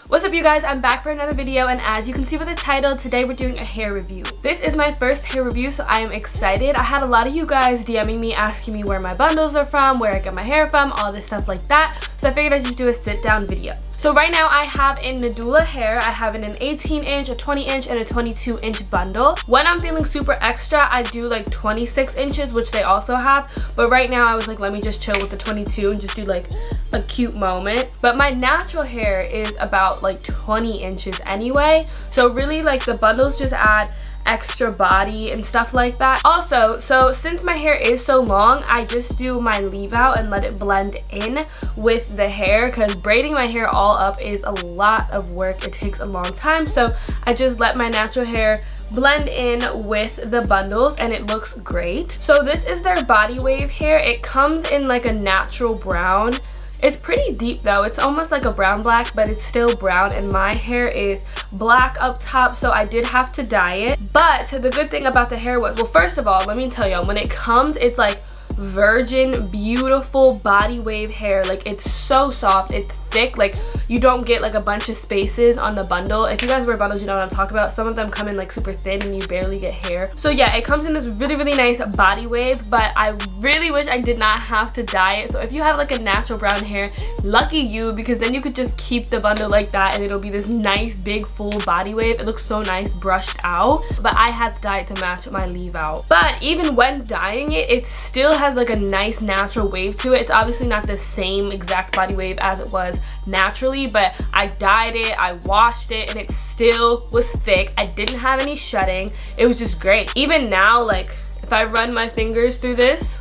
What's up you guys, I'm back for another video, and as you can see with the title, today we're doing a hair review. This is my first hair review, so I am excited. I had a lot of you guys DMing me asking me where my bundles are from, where I get my hair from, all this stuff like that, so I figured I'd just do a sit down video. So right now I have in Nadula Hair, I have in an 18-inch, a 20-inch, and a 22-inch bundle. When I'm feeling super extra, I do like 26 inches, which they also have. But right now I was like, let me just chill with the 22 and just do like a cute moment. But my natural hair is about like 20 inches anyway. So really like the bundles just add extra body and stuff like that. Also, so since my hair is so long, I just do my leave out and let it blend in with the hair, because braiding my hair all up is a lot of work. It takes a long time, so I just let my natural hair blend in with the bundles and it looks great. So this is their body wave hair. It comes in like a natural brown. It's pretty deep though. It's almost like a brown black, but it's still brown, and my hair is black up top, so I did have to dye it. But the good thing about the hair was, well, first of all, let me tell you, when it comes, it's like virgin, beautiful body wave hair. Like, it's so soft, it's thick, like you don't get like a bunch of spaces on the bundle. If you guys wear bundles, you know what I'm talking about. Some of them come in like super thin and you barely get hair. So yeah, it comes in this really nice body wave, but I really wish I did not have to dye it. So if you have like a natural brown hair, lucky you, because then you could just keep the bundle like that and it'll be this nice big full body wave. It looks so nice brushed out, but I had to dye it to match my leave out. But even when dyeing it, it still has like a nice natural wave to it. It's obviously not the same exact body wave as it was naturally, but I dyed it, I washed it, and it still was thick. I didn't have any shedding. It was just great. Even now, like if I run my fingers through this,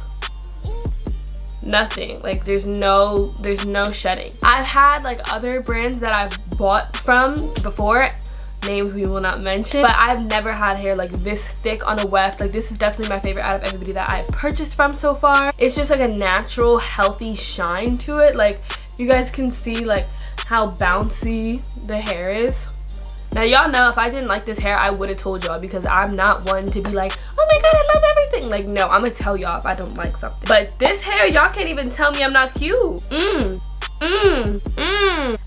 nothing, like there's no shedding. I've had like other brands that I've bought from before, names we will not mention, but I've never had hair like this thick on a weft. Like, this is definitely my favorite out of everybody that I've purchased from so far. It's just like a natural healthy shine to it. Like, you guys can see like how bouncy the hair is. Now y'all know if I didn't like this hair, I would have told y'all, because I'm not one to be like, oh my god, I love everything. Like, no, I'm gonna tell y'all if I don't like something. But this hair, y'all can't even tell me I'm not cute.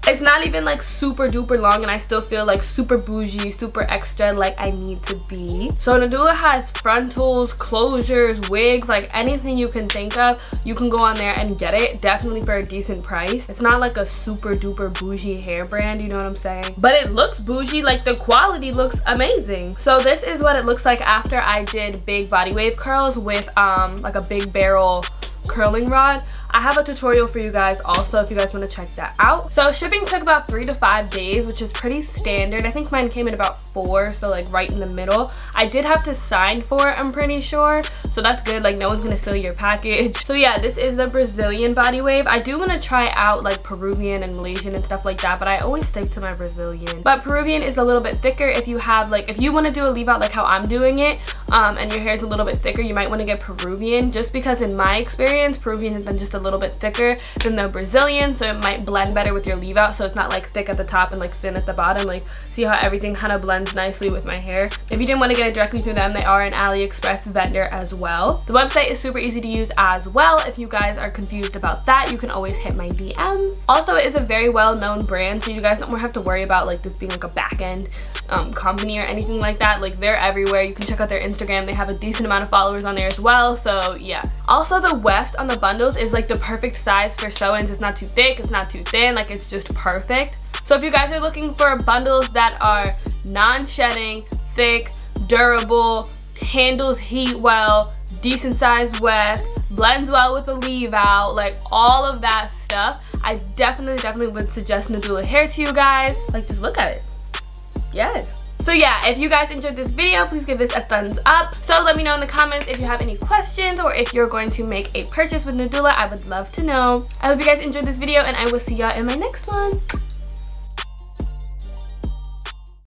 It's not even like super duper long, and I still feel like super bougie, super extra, like I need to be. So Nadula has frontals, closures, wigs, like anything you can think of, you can go on there and get it, definitely for a decent price. It's not like a super duper bougie hair brand, you know what I'm saying? But it looks bougie, like the quality looks amazing. So this is what it looks like after I did big body wave curls with like a big barrel curling rod. I have a tutorial for you guys also if you guys want to check that out. So shipping took about 3 to 5 days, which is pretty standard. I think mine came in about 4, so like right in the middle. I did have to sign for it, I'm pretty sure, so that's good. Like, no one's gonna steal your package. So yeah, this is the Brazilian body wave. I do want to try out like Peruvian and Malaysian and stuff like that, but I always stick to my Brazilian. But Peruvian is a little bit thicker. If you have like, if you want to do a leave out like how I'm doing it, and your hair is a little bit thicker, you might want to get Peruvian, just because in my experience Peruvian has been just a little bit thicker than the Brazilian, so it might blend better with your leave out, so it's not like thick at the top and like thin at the bottom. Like, see how everything kind of blends nicely with my hair. If you didn't want to get it directly through them, they are an AliExpress vendor as well. The website is super easy to use as well. If you guys are confused about that, you can always hit my DMs. Also, it is a very well-known brand, so you guys don't have to worry about like this being like a back-end company or anything like that. Like, they're everywhere. You can check out their Instagram. They have a decent amount of followers on there as well, so yeah. Also, the weft on the bundles is like the perfect size for sew-ins. It's not too thick, it's not too thin, like it's just perfect. So if you guys are looking for bundles that are non-shedding, thick, durable, handles heat well, decent size weft, blends well with the leave out, like all of that stuff, I definitely would suggest Nadula Hair to you guys. Like, just look at it. Yes. So yeah, if you guys enjoyed this video, please give this a thumbs up. So let me know in the comments if you have any questions or if you're going to make a purchase with Nadula. I would love to know. I hope you guys enjoyed this video, and I will see y'all in my next one.